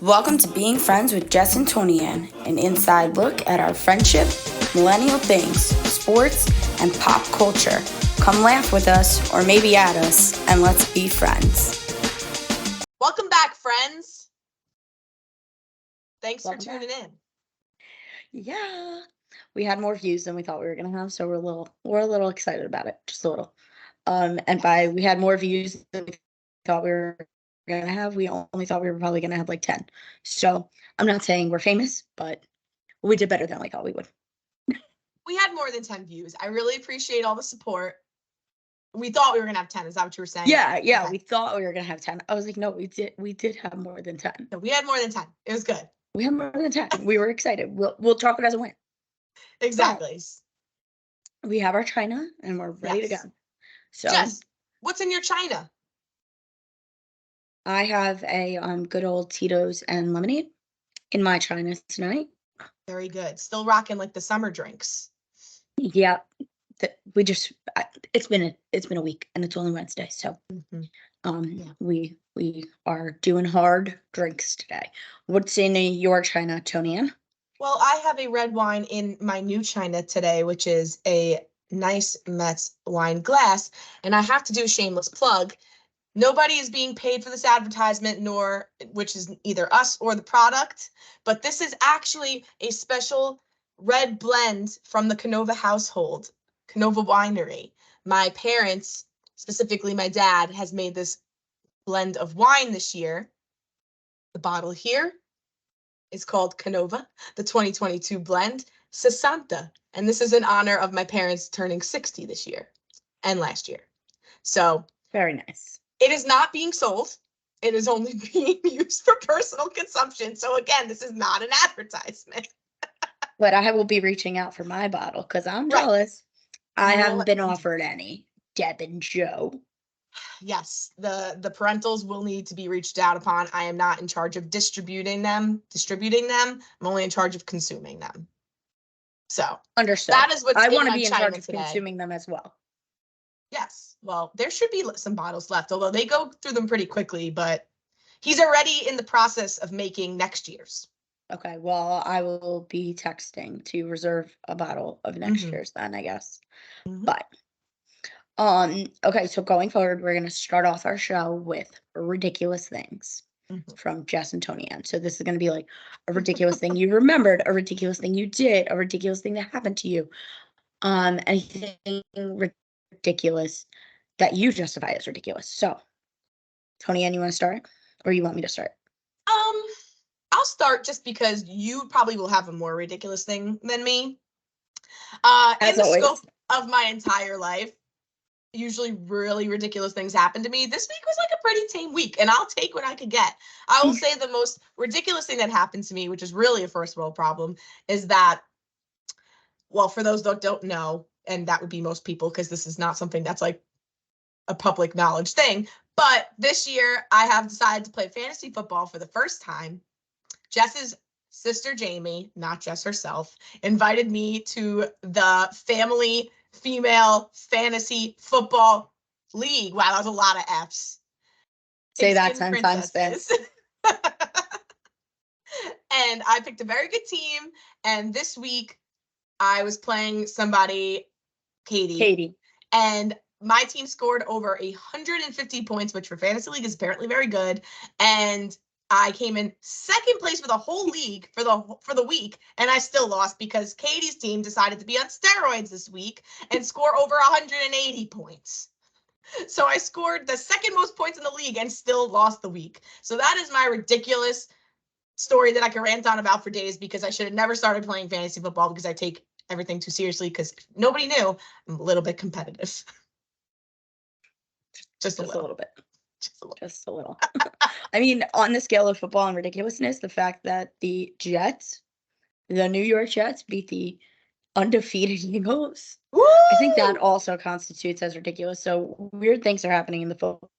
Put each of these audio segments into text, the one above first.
Welcome to Being Friends with Jess and Toni-ann, an inside look at our friendship, millennial things, sports, and pop culture. Come laugh with us, or maybe at us, and let's be friends. Welcome back, friends. Thanks Welcome for tuning in. Yeah, we had more views than we thought we were gonna have, so we're a little excited about it, just a little. And by we had more views than we thought we were gonna have, we only thought we were probably gonna have like 10. So I'm not saying we're famous, but we did better than we thought we would. We had more than 10 views. I really appreciate all the support. We thought we were gonna have 10. Is that what you were saying? Yeah, Okay. we thought we were gonna have 10. I was like, no, we did have more than 10. No, we had more than 10. It was good. We had more than 10. We were excited. We'll talk it as a win. Exactly. We have our china and we're ready to go. So Jess, what's in your china? I have a good old Tito's and lemonade in my china tonight. Very good. Still rocking like the summer drinks. Yeah, it's been a week and it's only Wednesday, so we are doing hard drinks today. What's in your china, Toni-ann? Well, I have a red wine in my new china today, which is a nice Metz wine glass, and I have to do a shameless plug. Nobody is being paid for this advertisement, nor which is either us or the product, but this is actually a special red blend from the Canova household, Canova Winery. My parents, specifically my dad, has made this blend of wine this year. The bottle here is called Canova, the 2022 blend, Sessanta. And this is in honor of my parents turning 60 this year and last year. So very nice. It is not being sold. It is only being used for personal consumption. So again, this is not an advertisement. But I will be reaching out for my bottle because I'm jealous. I haven't been offered any. Deb and Joe. Yes, the parentals will need to be reached out upon. I am not in charge of distributing them. I'm only in charge of consuming them. So understood. That is what's I want to be in China charge of today. consuming them as well. Yes. Well, there should be some bottles left, although they go through them pretty quickly, but he's already in the process of making next year's. Okay, well, I will be texting to reserve a bottle of next year's then, I guess. But okay, so going forward, we're gonna start off our show with ridiculous things from Jess and Toni-ann. So this is gonna be like a ridiculous thing you remembered, a ridiculous thing you did, a ridiculous thing that happened to you. Anything ridiculous that you justify as ridiculous. So, Toni-ann, you want to start, or you want me to start? I'll start just because you probably will have a more ridiculous thing than me. In the scope of my entire life, usually really ridiculous things happen to me. This week was like a pretty tame week, and I'll take what I could get. I will say the most ridiculous thing that happened to me, which is really a first world problem, is that, well, for those that don't know, and that would be most people because this is not something that's like a public knowledge thing, but this year I have decided to play fantasy football for the first time. Jess's sister Jamie, not Jess herself, invited me to the family female fantasy football league. Wow, that was a lot of F's. Say that 10 times fast. And I picked a very good team. And this week I was playing somebody, Katie. And my team scored over 150 points, which for fantasy league is apparently very good. And I came in second place for the whole league for the week, and I still lost because Katie's team decided to be on steroids this week and score over 180 points. So I scored the second most points in the league and still lost the week. So that is my ridiculous story that I can rant on about for days because I should have never started playing fantasy football because I take everything too seriously because nobody knew I'm a little bit competitive. Just a little bit. Just a little. I mean, on the scale of football and ridiculousness, the fact that the New York Jets, beat the undefeated Eagles, Woo! I think that also constitutes as ridiculous. So weird things are happening in the football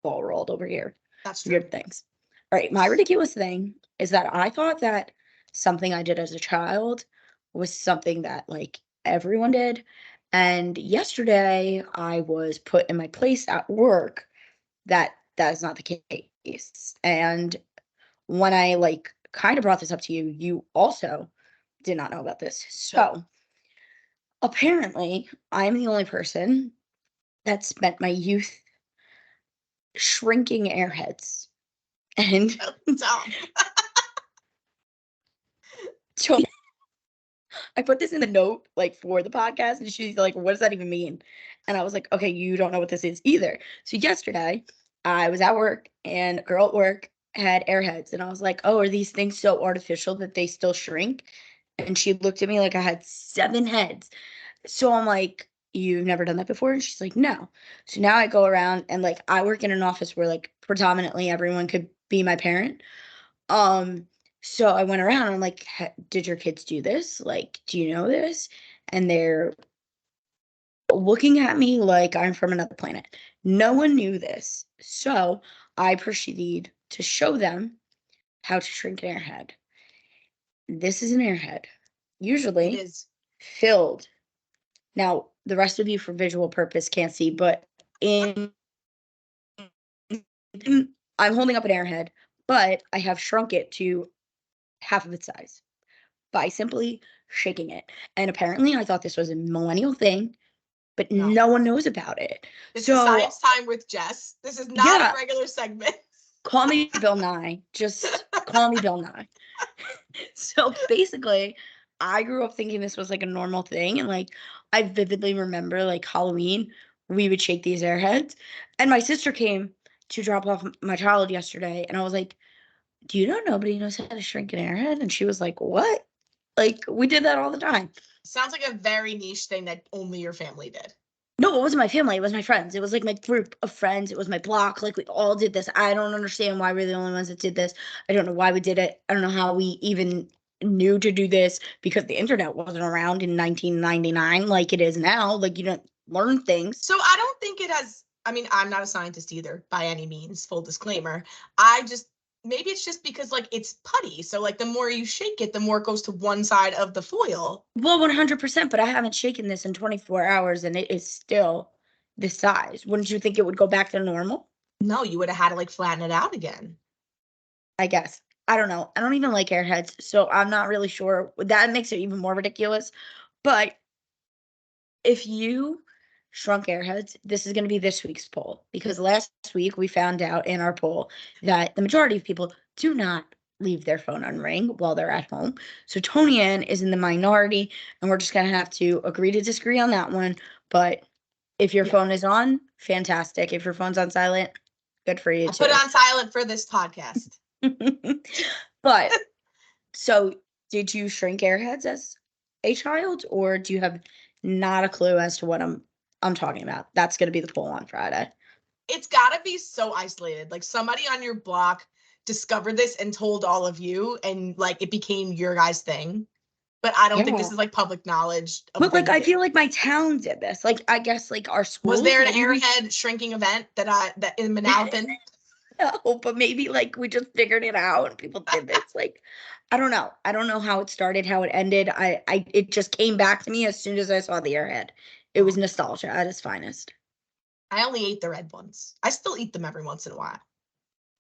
world over here. That's true. Weird things. All right, my ridiculous thing is that I thought that something I did as a child was something that like everyone did. And yesterday I was put in my place at work that is not the case. And when I like kind of brought this up to you, you also did not know about this. So apparently, I'm the only person that spent my youth shrinking Airheads. And Dumb. so I put this in the note like for the podcast, and she's like, "What does that even mean?" And I was like, "Okay, you don't know what this is either." So yesterday, I was at work, and a girl at work had Airheads, and I was like, "Oh, are these things so artificial that they still shrink?" And she looked at me like I had 7 heads. So I'm like, "You've never done that before?" And she's like, "No." So now I go around and like I work in an office where like predominantly everyone could be my parent. Um, so I went around and I'm like, "Did your kids do this? Like, do you know this?" And they're looking at me like I'm from another planet. No one knew this. So I proceeded to show them how to shrink an airhead. This is an airhead, It usually is. filled. Now, the rest of you for visual purpose can't see, but in I'm holding up an airhead, but I have shrunk it to half of its size by simply shaking it. And apparently, I thought this was a millennial thing, but No. no one knows about it. This is So, science time with Jess. This is not yeah, a regular segment. call me Bill Nye. Just call me Bill Nye. So basically, I grew up thinking this was like a normal thing. And like, I vividly remember like Halloween, we would shake these airheads. And my sister came to drop off my child yesterday. And I was like, "Do you know nobody knows how to shrink an airhead?" And she was like, "What?" Like, we did that all the time. Sounds like a very niche thing that only your family did. No, it wasn't my family. It was my friends. It was like my group of friends. It was my block. Like, we all did this. I don't understand why we're the only ones that did this. I don't know why we did it. I don't know how we even knew to do this because the internet wasn't around in 1999 like it is now. Like, you don't learn things. So I don't think it has. I mean, I'm not a scientist either by any means, full disclaimer. I just, maybe it's just because like it's putty. So like the more you shake it, the more it goes to one side of the foil. Well, 100%, but I haven't shaken this in 24 hours and it is still this size. Wouldn't you think it would go back to normal? No, you would have had to like flatten it out again. I guess. I don't know. I don't even like Airheads, so I'm not really sure. That makes it even more ridiculous. But if you shrunk Airheads, this is going to be this week's poll because last week we found out in our poll that the majority of people do not leave their phone on ring while they're at home. So Toni-ann is in the minority, and we're just going to have to agree to disagree on that one. But if your phone is on, fantastic. If your phone's on silent, good for you I too. put it on silent for this podcast. But so did you shrink Airheads as a child, or do you have not a clue as to what I'm talking about? That's gonna be the poll on Friday. It's gotta be so isolated. Like somebody on your block discovered this and told all of you, and like it became your guys' thing. But I don't think this Yeah. is like public knowledge. But like I feel like my town did this. Like I guess like our schools. Was there an Airhead shrinking event that in Manalapan? No, but maybe like we just figured it out and people did this. Like I don't know. I don't know how it started, how it ended. It just came back to me as soon as I saw the Airhead. It was nostalgia at its finest. I only ate the red ones. I still eat them every once in a while. I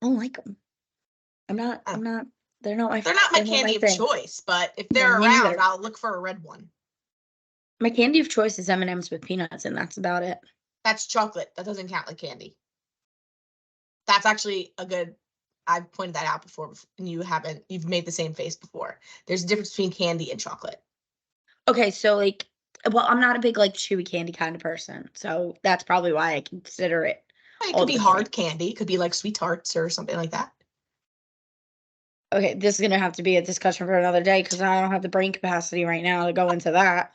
don't like them. I'm not. They're not my. They're not my candy of choice, but if they're around, I'll look for a red one. My candy of choice is M&Ms with peanuts, and that's about it. That's chocolate. That doesn't count like candy. That's actually a good. I've pointed that out before, and you've made the same face before. There's a difference between candy and chocolate. Okay, so like, well, I'm not a big like chewy candy kind of person, so that's probably why I consider it. It could be hard candy. It could be like sweet tarts or something like that. Okay, this is gonna have to be a discussion for another day because I don't have the brain capacity right now to go into that.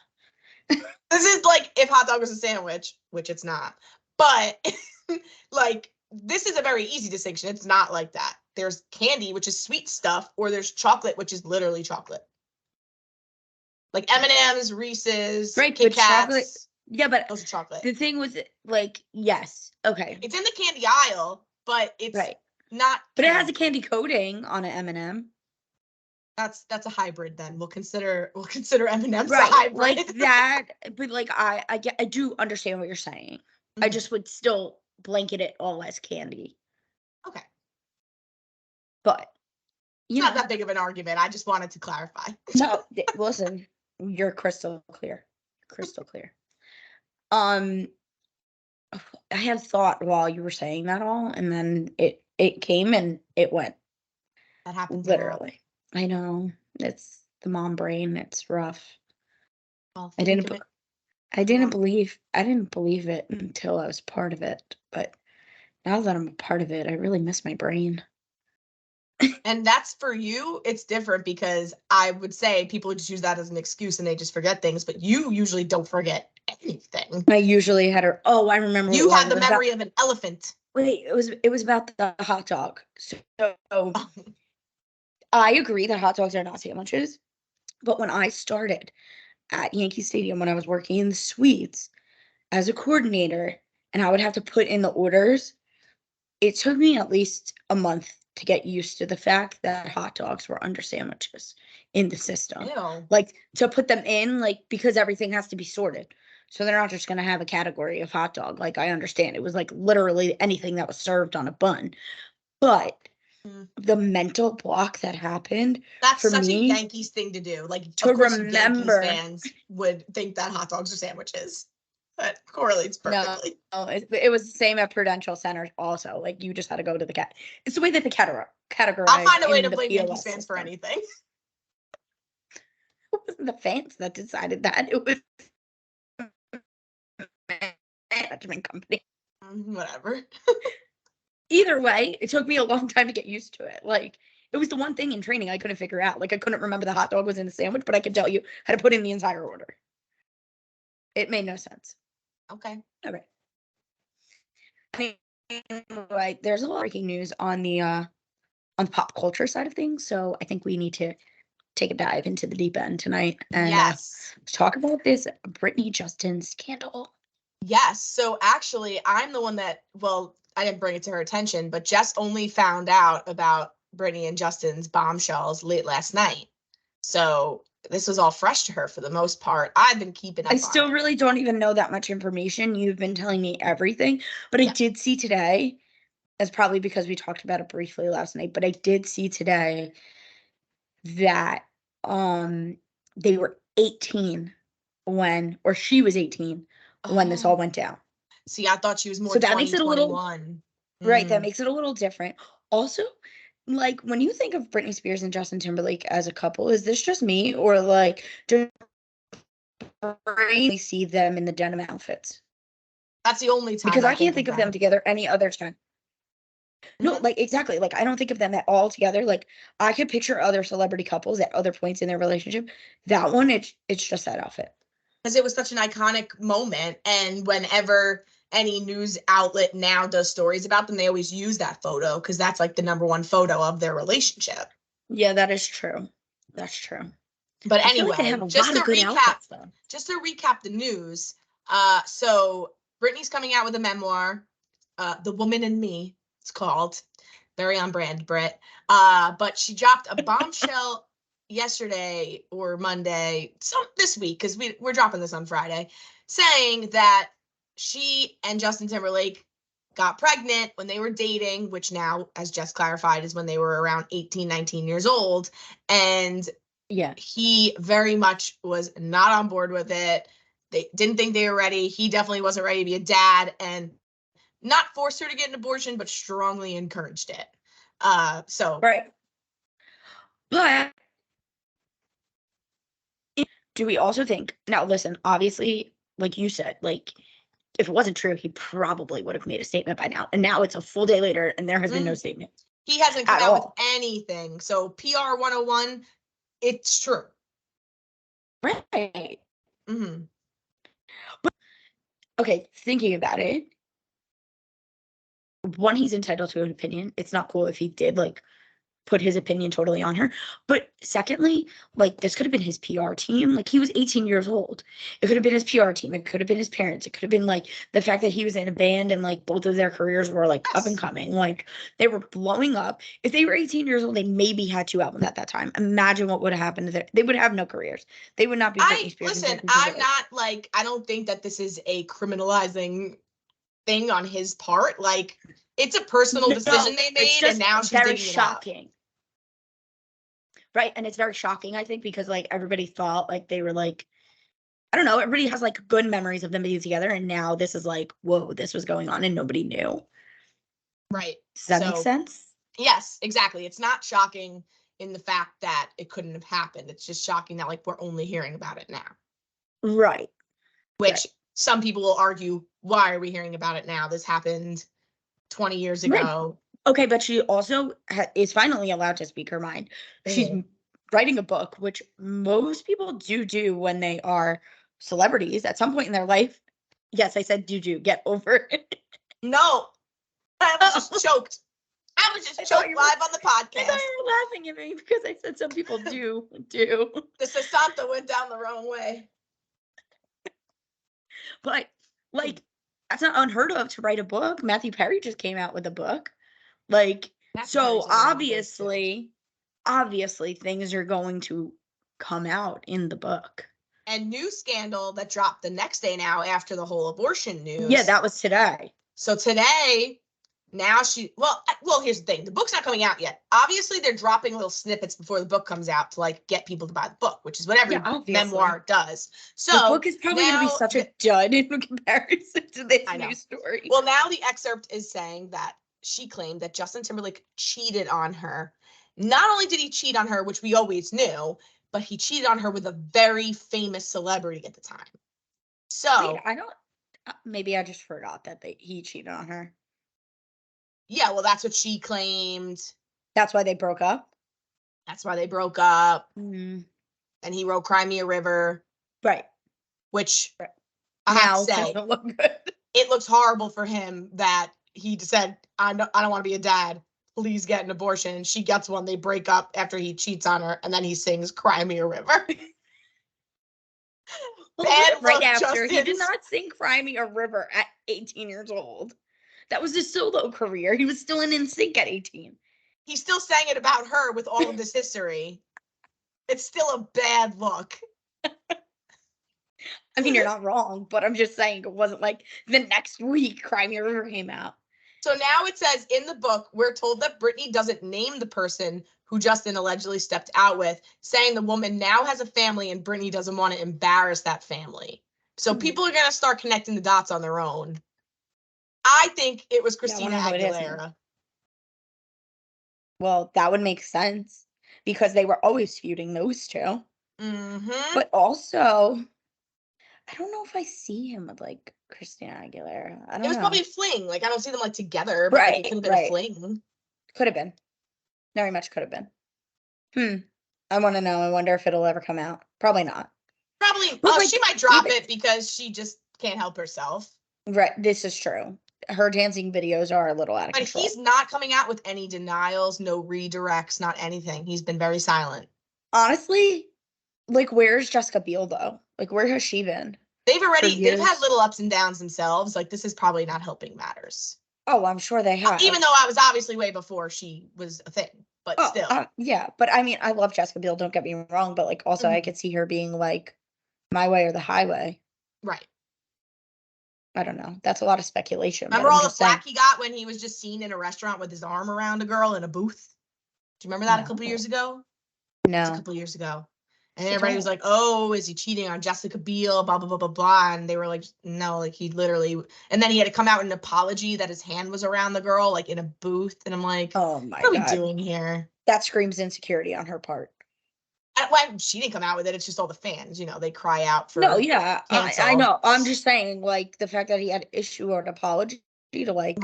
This is like if hot dog was a sandwich, which it's not. But like this is a very easy distinction. It's not like that. There's candy, which is sweet stuff, or there's chocolate, which is literally chocolate. Like M&M's, Reese's, right, Kit Kats. Chocolate. Yeah, but those are chocolate. The thing with it, like, yes, okay. It's in the candy aisle, but it's not. But it has a candy coating on an M&M. That's a hybrid. Then we'll consider M&M's a hybrid. Like that. But like I do understand what you're saying. Mm-hmm. I just would still blanket it all as candy. Okay. But It's not that big of an argument. I just wanted to clarify. No, listen, you're crystal clear. Crystal clear. I had thought while you were saying that all, and then it came and it went. That happens literally. I know. It's the mom brain. It's rough. Well, I didn't believe it until I was part of it. But now that I'm a part of it, I really miss my brain. And that's for you, it's different because I would say people just use that as an excuse and they just forget things, but you usually don't forget anything. I usually had her. Oh, I remember. You had the memory of an elephant. Wait, it was about the hot dog. So I agree that hot dogs are not sandwiches, but when I started at Yankee Stadium, when I was working in the suites as a coordinator, and I would have to put in the orders, it took me at least a month to get used to the fact that hot dogs were under sandwiches in the system. Ew. Like, to put them in, like, because everything has to be sorted. So they're not just going to have a category of hot dog. Like, I understand. It was like literally anything that was served on a bun. But the mental block that happened that's for such me, a Yankees thing to do. Like, to of course, remember, Yankees fans would think that hot dogs are sandwiches. That correlates perfectly. No, it was the same at Prudential Center also. Like, you just had to go to the cat. It's the way that the categorize. I'll find a way to in the blame Yankees POS fans for system. anything. It wasn't the fans that decided that. It was the management company. Whatever. Either way, it took me a long time to get used to it. Like, it was the one thing in training I couldn't figure out. Like, I couldn't remember the hot dog was in the sandwich, but I could tell you how to put in the entire order. It made no sense. Okay. All right. Anyway, there's a lot of breaking news on the pop culture side of things, so I think we need to take a dive into the deep end tonight and talk about this Britney Justin scandal. Yes. So actually, I'm the one that, well, I didn't bring it to her attention, but Jess only found out about Britney and Justin's bombshells late last night. So this was all fresh to her for the most part. I've been keeping up I still really don't even know that much information. You've been telling me everything, but I did see today, that's probably because we talked about it briefly last night, but I did see today that they were 18 when, or she was 18 when this all went down. See, I thought she was more so that makes it a little right. That Mm. makes it a little different. Also, like, when you think of Britney Spears and Justin Timberlake as a couple, is this just me, or like do you see them in the denim outfits? That's the only time, because I can't think of them together any other time. No, like, exactly. Like, I don't think of them at all together. Like, I could picture other celebrity couples at other points in their relationship. That one, it's just that outfit. Because it was such an iconic moment, and whenever any news outlet now does stories about them, they always use that photo because that's like the number one photo of their relationship. Yeah, that is true. That's true. But anyway, just to recap the news. So Britney's coming out with a memoir, The Woman in Me, it's called. Very on brand, Brit. But she dropped a bombshell yesterday or Monday, this week, because we're dropping this on Friday, saying that she and Justin Timberlake got pregnant when they were dating, which now, as Jess clarified, is when they were around 18, 19 years old. And he very much was not on board with it. They didn't think they were ready. He definitely wasn't ready to be a dad, and not forced her to get an abortion, but strongly encouraged it. Right. But do we also think, now listen, obviously, like you said, like, if it wasn't true, he probably would have made a statement by now. And now it's a full day later and there has been no statement. He hasn't come out with anything. So PR 101, it's true. Right. But, okay, thinking about it, one, he's entitled to an opinion. It's not cool if he did, like, put his opinion totally on her. But secondly, like, this could have been his PR team. Like, he was 18 years old. It could have been his PR team. It could have been his parents. It could have been, like, the fact that he was in a band and, like, both of their careers were, like, up and coming. Like, they were blowing up. If they were 18 years old, they maybe had 2 albums at that time. Imagine what would have happened to them. They would have no careers. They would not be Britney Spears. Listen, I'm not, like, I don't think that this is a criminalizing thing on his part. Like, it's a personal decision they made, and now she's very digging shocking. Right. And it's very shocking, I think, because like everybody thought like they were like, I don't know, everybody has like good memories of them being together. And now this is like, whoa, this was going on and nobody knew. Right. Does that make sense? Yes, exactly. It's not shocking in the fact that it couldn't have happened. It's just shocking that like we're only hearing about it now. Right. Which some people will argue, why are we hearing about it now? This happened 20 years ago. Right. Okay, but she also is finally allowed to speak her mind. She's writing a book, which most people do when they are celebrities at some point in their life. Yes, I said do. Get over it. No, I was just choked. I was just choked live on the podcast. I thought you were laughing at me because I said some people do. The Sasanta went down the wrong way. But like, that's not unheard of to write a book. Matthew Perry just came out with a book. Like, so obviously things are going to come out in the book. And new scandal that dropped the next day now after the whole abortion news. Yeah, that was today. So today, now well, here's the thing. The book's not coming out yet. Obviously, they're dropping little snippets before the book comes out to like get people to buy the book, which is what every memoir does. So the book is probably going to be such a dud in comparison to this new story. Well, now the excerpt is saying that she claimed that Justin Timberlake cheated on her. Not only did he cheat on her, which we always knew, but he cheated on her with a very famous celebrity at the time. So wait, maybe I just forgot that he cheated on her. Yeah, well, that's what she claimed. That's why they broke up? That's why they broke up. Mm-hmm. And he wrote Cry Me a River. Right. Which I have to say, doesn't look good. It looks horrible for him that he said, I don't want to be a dad. Please get an abortion. She gets one. They break up after he cheats on her. And then he sings Cry Me a River. Right after. He did not sing Cry Me a River at 18 years old. That was his solo career. He was still in NSYNC at 18. He still sang it about her with all of this history. It's still a bad look. I mean, you're not wrong, but I'm just saying it wasn't like the next week Cry Me a River came out. So now it says in the book, we're told that Britney doesn't name the person who Justin allegedly stepped out with, saying the woman now has a family and Britney doesn't want to embarrass that family. So people are going to start connecting the dots on their own. I think it was Christina Aguilera. Well, that would make sense because they were always feuding, those two. Mm-hmm. But also, I don't know if I see him with like Christina Aguilera. I don't know. It was probably a fling. Like, I don't see them like together, but like, it could have been a fling. Could have been. Very much could have been. I want to know. I wonder if it'll ever come out. Probably not. Probably. Well, she might drop it because she just can't help herself. Right. This is true. Her dancing videos are a little out of control. But he's not coming out with any denials, no redirects, not anything. He's been very silent. Honestly, like, where's Jessica Biel, though? Like, where has she been? They've had little ups and downs themselves. Like, this is probably not helping matters. Oh, I'm sure they have. Even though I was obviously way before she was a thing, but still. Yeah, but I mean, I love Jessica Biel, don't get me wrong, but like, also I could see her being like, my way or the highway. Right. I don't know. That's a lot of speculation. Remember all the flack he got when he was just seen in a restaurant with his arm around a girl in a booth? Do you remember that a couple years ago? No. It was a couple years ago. And everybody was like, oh, is he cheating on Jessica Biel? Blah, blah, blah, blah, blah. And they were like, no, like he literally. And then he had to come out with an apology that his hand was around the girl, like in a booth. And I'm like, oh my God. What are we doing here? That screams insecurity on her part. Well, she didn't come out with it. It's just all the fans, they cry out for. No, yeah, I know. I'm just saying, like, the fact that he had to issue an apology to like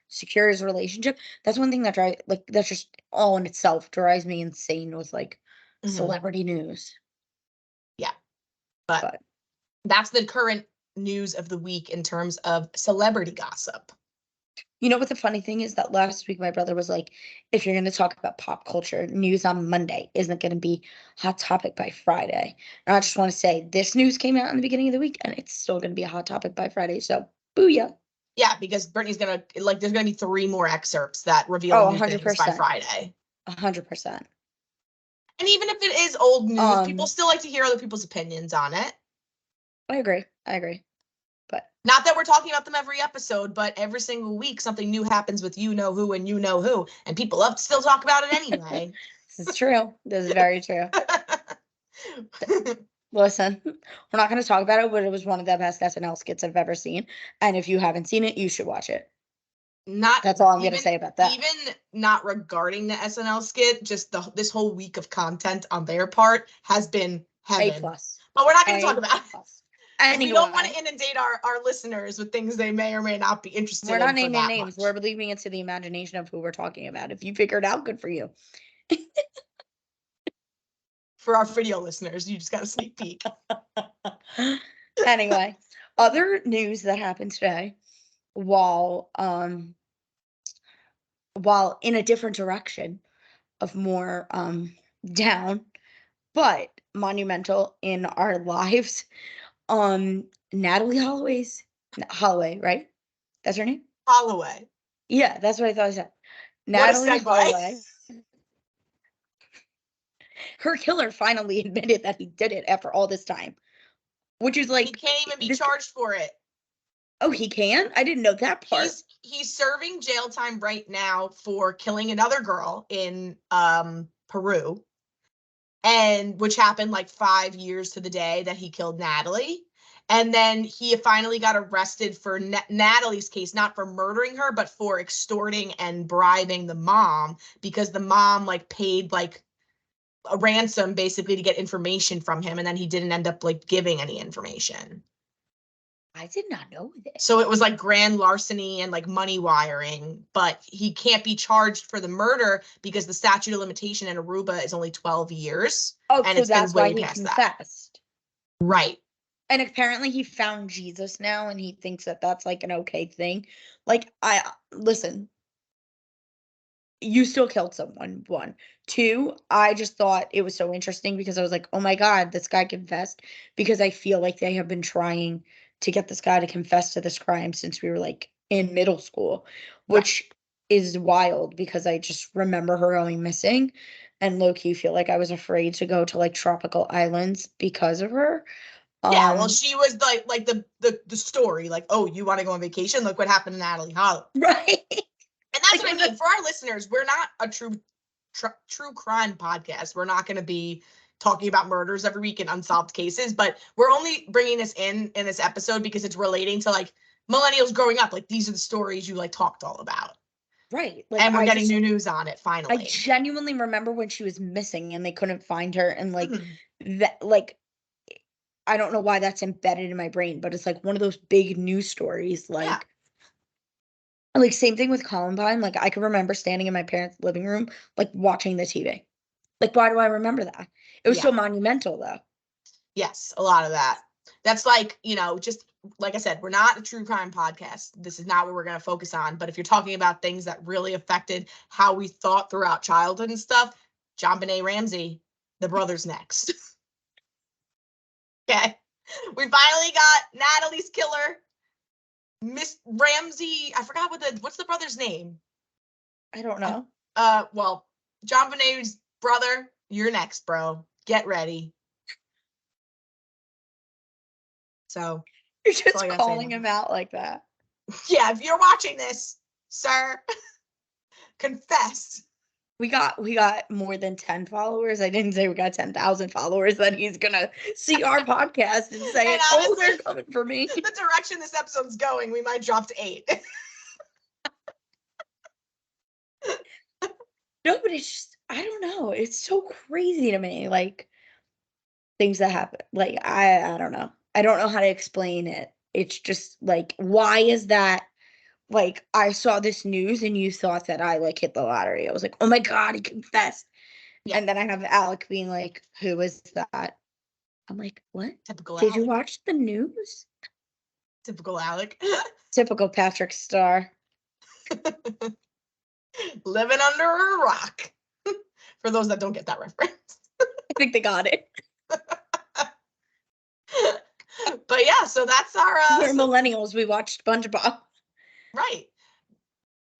secure his relationship. That's one thing that that's just all in itself drives me insane with like celebrity news. Yeah, but that's the current news of the week in terms of celebrity gossip. You know what the funny thing is that last week my brother was like, if you're going to talk about pop culture, news on Monday isn't going to be hot topic by Friday. And I just want to say this news came out in the beginning of the week and it's still going to be a hot topic by Friday. So booyah. Yeah, because Britney's going to, like, there's going to be 3 more excerpts that reveal new things by Friday. 100%. And even if it is old news, people still like to hear other people's opinions on it. I agree. But not that we're talking about them every episode, but every single week something new happens with you know who and you know who, and people love to still talk about it anyway. This is true. This is very true. Listen, we're not going to talk about it, but it was one of the best SNL skits I've ever seen. And if you haven't seen it, you should watch it. That's all I'm going to say about that. Even not regarding the SNL skit, just this whole week of content on their part has been heaven. A+. But we're not going to talk about it. Anyway, we don't want to inundate our listeners with things they may or may not be interested in. We're not naming names. We're leaving it to the imagination of who we're talking about. If you figure it out, good for you. For our video listeners, you just got a sneak peek. Anyway, other news that happened today, while in a different direction of more down, but monumental in our lives, Natalie Holloway, right? That's her name? Holloway. Yeah, that's what I thought I said. Natalie Holloway. Her killer finally admitted that he did it after all this time. Which is like... He can't even be charged for it. Oh, he can? I didn't know that part. He's serving jail time right now for killing another girl in Peru. And which happened like 5 years to the day that he killed Natalie. And then he finally got arrested for Natalie's case, not for murdering her, but for extorting and bribing the mom, because the mom like paid like a ransom basically to get information from him. And then he didn't end up like giving any information. I did not know this. So it was like grand larceny and like money wiring, but he can't be charged for the murder because the statute of limitation in Aruba is only 12 years. Oh, and so that's why he confessed. Right. And apparently he found Jesus now and he thinks that that's like an okay thing. Like, listen, you still killed someone, 1. 2, I just thought it was so interesting because I was like, oh my God, this guy confessed, because I feel like they have been trying to get this guy to confess to this crime since we were like in middle school, which is wild because I just remember her going missing and low-key feel like I was afraid to go to like tropical islands because of her. Yeah, well, she was like the story, like, oh, you want to go on vacation? Look what happened to Natalie Holloway. Right. And that's what I mean. For our listeners, we're not a true crime podcast. We're not going to be talking about murders every week and unsolved cases, but we're only bringing this in this episode because it's relating to like millennials growing up. Like, these are the stories you like talked all about. Right. Like, and we're getting new news on it finally. I genuinely remember when she was missing and they couldn't find her, and like that, like, I don't know why that's embedded in my brain, but it's like one of those big news stories. Like, like same thing with Columbine. Like, I can remember standing in my parents' living room, like watching the TV. Like, why do I remember that? It was so monumental, though. Yes, a lot of that. That's like, you know, just like I said, we're not a true crime podcast. This is not what we're going to focus on. But if you're talking about things that really affected how we thought throughout childhood and stuff, JonBenet Ramsey, the brother's next. Okay. We finally got Natalie's killer, Miss Ramsey. I forgot what's the brother's name? I don't know. Well, JonBenet's brother, you're next, bro. Get ready. So you're just calling him out like that. Yeah, if you're watching this, sir, confess. We got more than 10 followers. I didn't say we got 10,000 followers. That he's gonna see our podcast and say, and honestly, "Oh, they're coming for me." The direction this episode's going, we might drop to 8. No, but it's just, I don't know. It's so crazy to me, like things that happen. Like I don't know. I don't know how to explain it. It's just like, why is that? Like, I saw this news and you thought that I like hit the lottery. I was like, oh my God, he confessed. Yeah. And then I have Alec being like, who is that? I'm like, what? Typical Did Alec. You watch the news? Typical Alec. Typical Patrick Star. Living under a rock. For those that don't get that reference. I think they got it. But yeah, so that's our... We're millennials. We watched SpongeBob. Right.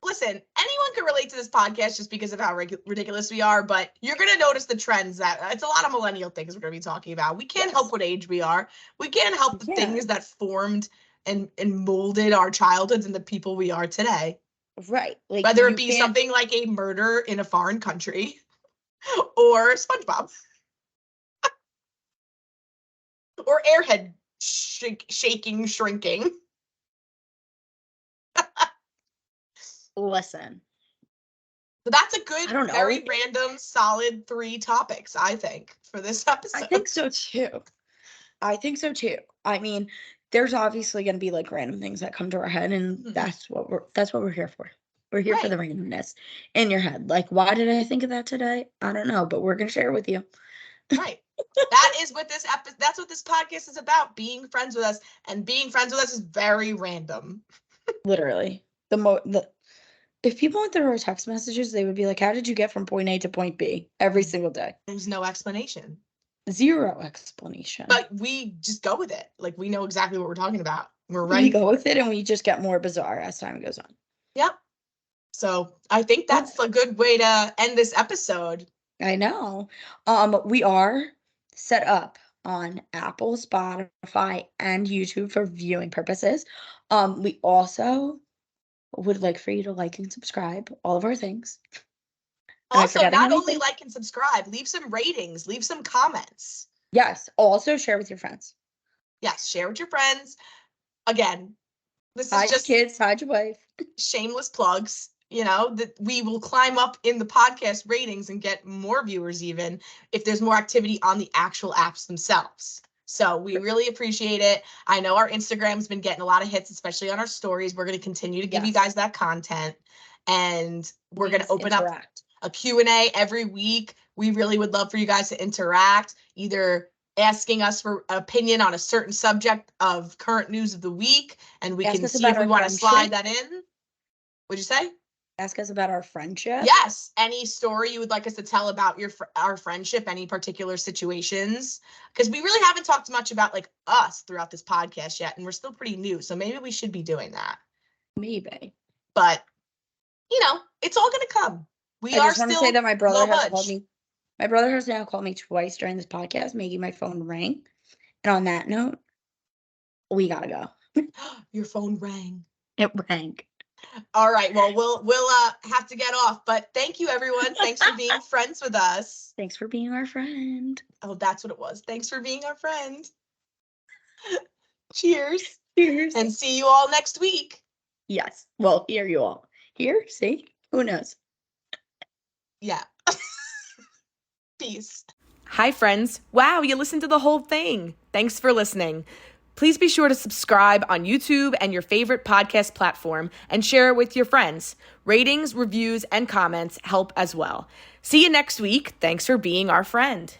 Listen, anyone can relate to this podcast just because of how ridiculous we are, but you're going to notice the trends that it's a lot of millennial things we're going to be talking about. We can't help what age we are. We can't help the things that formed and molded our childhoods and the people we are today. Right. Like, whether it be something like a murder in a foreign country. or SpongeBob. Or Airhead shaking, shrinking. Listen. So that's a good, very random, solid 3 topics, I think, for this episode. I think so too. I mean, there's obviously going to be like random things that come to our head, and that's what we're here for. We're here for the randomness in your head. Like, why did I think of that today? I don't know, but we're going to share it with you. Right. That is what this that's what this podcast is about, being friends with us, and being friends with us is very random. Literally. If people went through our text messages, they would be like, how did you get from point A to point B every single day? There's no explanation. Zero explanation. But we just go with it. Like, we know exactly what we're talking about. We're ready. We go with it, and we just get more bizarre as time goes on. Yep. So I think that's a good way to end this episode. I know. We are set up on Apple, Spotify, and YouTube for viewing purposes. We also would like for you to like and subscribe all of our things. Also, not only like and subscribe, leave some ratings, leave some comments. Yes. Also share with your friends. Yes, share with your friends. Again, this is hide just kids, hide your wife. Shameless plugs. You know, that we will climb up in the podcast ratings and get more viewers even if there's more activity on the actual apps themselves. So we really appreciate it. I know our Instagram's been getting a lot of hits, especially on our stories. We're going to continue to give you guys that content, and we're going to open up a Q&A every week. We really would love for you guys to interact, either asking us for opinion on a certain subject of current news of the week, and we can see if we want to slide that in. What'd you say? Ask us about our friendship. Yes. Any story you would like us to tell about our friendship, any particular situations? Because we really haven't talked much about like us throughout this podcast yet, and we're still pretty new. So maybe we should be doing that. Maybe. But, you know, it's all going to come. I just want to say that my brother has called me. My brother has now called me twice during this podcast, making my phone ring. And on that note, we got to go. Your phone rang. It rang. All right. Well, we'll have to get off, but thank you, everyone. Thanks for being friends with us. Thanks for being our friend. Oh, that's what it was. Thanks for being our friend. Cheers. Cheers. And see you all next week. Yes. Well, hear you all. Here, see? Who knows? Yeah. Peace. Hi, friends. Wow, you listened to the whole thing. Thanks for listening. Please be sure to subscribe on YouTube and your favorite podcast platform and share it with your friends. Ratings, reviews, and comments help as well. See you next week. Thanks for being our friend.